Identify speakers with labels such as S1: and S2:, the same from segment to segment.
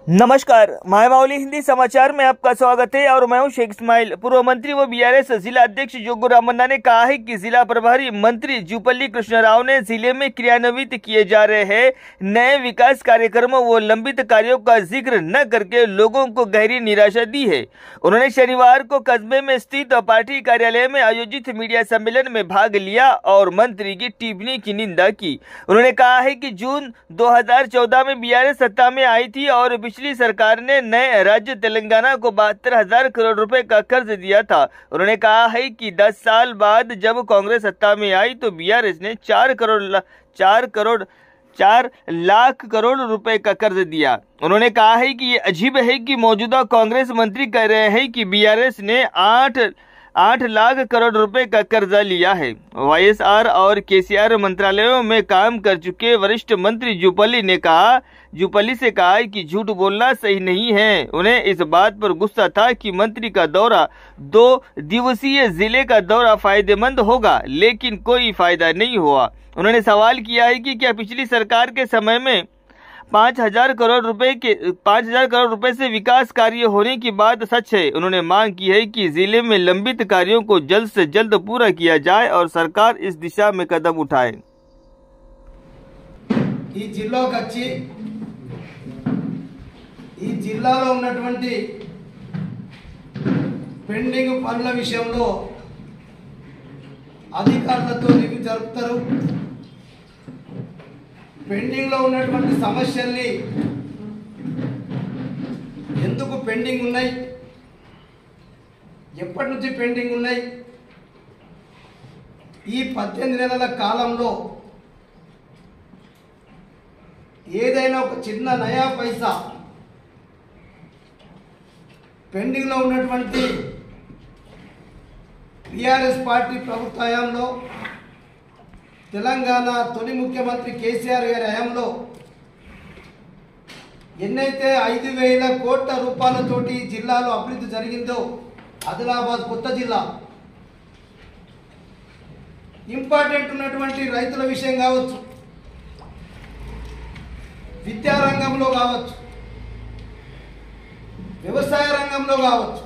S1: नमस्कार, मायमावली हिंदी समाचार में आपका स्वागत है और मैं हूं शेख इस्माइल। पूर्व मंत्री व बीआरएस जिला अध्यक्ष जोगू रामन्ना ने कहा है कि जिला प्रभारी मंत्री जूपल्ली कृष्ण राव ने जिले में क्रियान्वित किए जा रहे हैं नए विकास कार्यक्रमों व लंबित कार्यों का जिक्र न करके लोगों को गहरी निराशा दी है। उन्होंने शनिवार को कस्बे में स्थित पार्टी कार्यालय में आयोजित मीडिया सम्मेलन में भाग लिया और मंत्री की टिप्पणी की निंदा की। उन्होंने कहा है कि जून 2014 में बीआरएस सत्ता में आई थी और पिछली सरकार ने नए राज्य तेलंगाना को 72,000 करोड़ रुपए का कर्ज दिया था। उन्होंने कहा है कि 10 साल बाद जब कांग्रेस सत्ता में आई तो बीआरएस ने 4 लाख करोड़ रुपए का कर्ज दिया। उन्होंने कहा है कि ये अजीब है कि मौजूदा कांग्रेस मंत्री कह रहे हैं कि बीआरएस ने 8 लाख करोड़ रुपए का कर्जा लिया है। वाईएसआर और केसीआर मंत्रालयों में काम कर चुके वरिष्ठ मंत्री जूपल्ली से कहा कि झूठ बोलना सही नहीं है। उन्हें इस बात पर गुस्सा था कि मंत्री का दौरा 2 दिवसीय जिले का दौरा फायदेमंद होगा, लेकिन कोई फायदा नहीं हुआ। उन्होंने सवाल किया है कि क्या पिछली सरकार के समय में 5,000 करोड़ रुपए से विकास कार्य होने की बात सच है। उन्होंने मांग की है कि जिले में लंबित कार्यों को जल्द से जल्द पूरा किया जाए और सरकार इस दिशा में कदम उठाए।
S2: ఈ జిల్లాలో ఉన్నటువంటి పెండింగ్ పనుల విషయంలో అధికారులతో రివ్యూ జరుపుతారు। పెండింగ్ లో ఉన్నటువంటి సమస్యల్ని ఎందుకు పెండింగ్ ఉన్నాయి, ఎప్పటి నుంచి పెండింగ్ ఉన్నాయి, ఈ 18 నెలల కాలంలో ఏదైనా ఒక చిన్న నయా పైసా పెండింగ్ లో ఉన్నటువంటి టీఆర్ఎస్ పార్టీ ప్రభుత్వ హయాంలో తెలంగాణ తొలి ముఖ్యమంత్రి కేసీఆర్ గారి హయాంలో ఎన్నైతే 5,000 కోట్ల రూపాయలతోటి జిల్లాలో అభివృద్ధి జరిగిందో, ఆదిలాబాద్ కొత్త జిల్లా ఇంపార్టెంట్ ఉన్నటువంటి రైతుల విషయం కావచ్చు, విద్యా రంగంలో కావచ్చు, వ్యవసాయ రంగంలో కావచ్చు,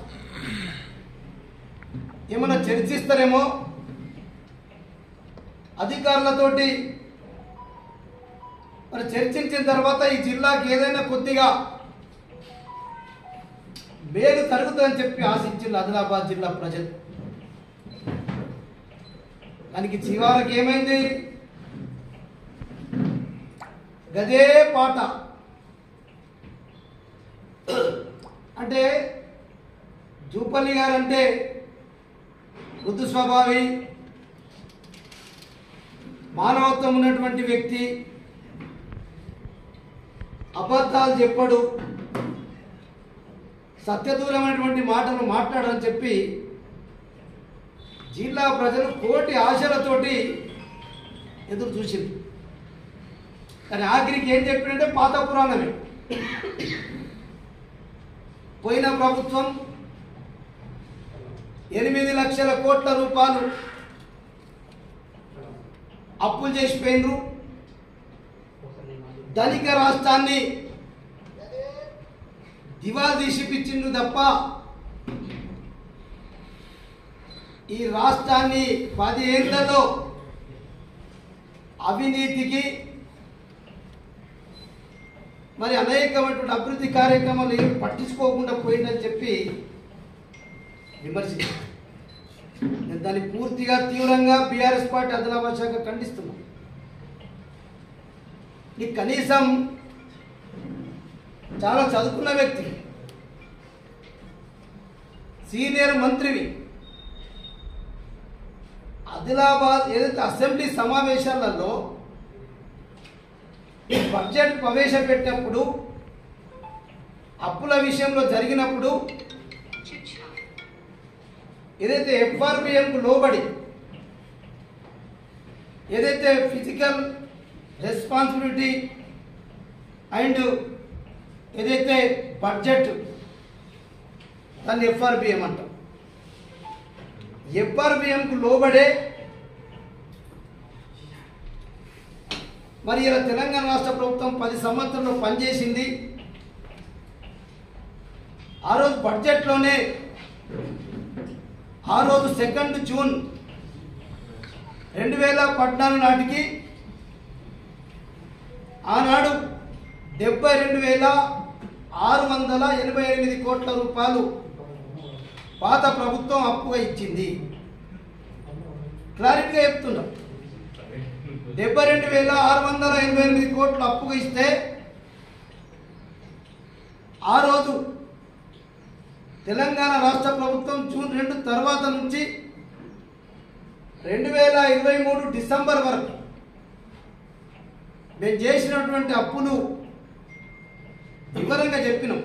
S2: ఏమైనా చర్చిస్తారేమో అధికారులతోటి। మరి చర్చించిన తర్వాత ఈ జిల్లాకి ఏదైనా కొద్దిగా మేలు జరుగుతుందని చెప్పి ఆశించింది ఆదిలాబాద్ జిల్లా ప్రజలు। దానికి చివరికి ఏమైంది, గదే పాట। అంటే జూపల్లి గారు అంటే మృదు స్వభావి, మానవత్వం ఉన్నటువంటి వ్యక్తి, అబద్ధాలు చెప్పడు, సత్యదూరమైనటువంటి మాటలు మాట్లాడని చెప్పి జిల్లా ప్రజలు కోటి ఆశలతోటి ఎదురు చూసింది। కానీ ఆఖరికి ఏం చెప్పినంటే పాత పురాణమే। పోయిన ప్రభుత్వం 8 లక్షల కోట్ల రూపాయలు అప్పులు చేసిపోయినరు। ధనిక రాష్ట్రాన్ని దివాళా తీసిపించిండు తప్ప ఈ రాష్ట్రాన్ని 10 ఏళ్లలో అవినీతికి మరి అనేకమైనటువంటి అభివృద్ధి కార్యక్రమాలు ఏమి పట్టించుకోకుండా పోయిందని చెప్పి విమర్శించారు। నేను దాన్ని పూర్తిగా తీవ్రంగా బీఆర్ఎస్ పార్టీ ఆదిలాబాద్ శాఖ ఖండిస్తున్నాం। నీ కనీసం చాలా చదువుకున్న వ్యక్తి, సీనియర్ మంత్రివి, ఆదిలాబాద్ ఏదైతే అసెంబ్లీ సమావేశాలలో బడ్జెట్ ప్రవేశపెట్టినప్పుడు, అప్పుల విషయంలో జరిగినప్పుడు ఏదైతే ఎఫ్ఆర్బిఎంకు లోబడి ఏదైతే ఫిజికల్ రెస్పాన్సిబిలిటీ అండ్ ఏదైతే బడ్జెట్ దాన్ని ఎఫ్ఆర్బిఎం అంటాం, ఎఫ్ఆర్బిఎంకు లోబడే మరి ఇలా తెలంగాణ రాష్ట్ర ప్రభుత్వం 10 సంవత్సరాల్లో పనిచేసింది। ఆ రోజు బడ్జెట్లోనే ఆ రోజు 2 జూన్ 2014 నాటికి ఆనాడు 72,688 కోట్ల రూపాయలు పాత ప్రభుత్వం అప్పుగా ఇచ్చింది. క్లారిటీగా చెప్తున్నాం. 72,688 కోట్లు అప్పుగా ఇస్తే ఆ రోజు తెలంగాణ రాష్ట్ర ప్రభుత్వం జూన్ 2 తర్వాత నుంచి 2023 డిసెంబర్ వరకు మేము చేసినటువంటి అప్పులు వివరంగా చెప్పినాం.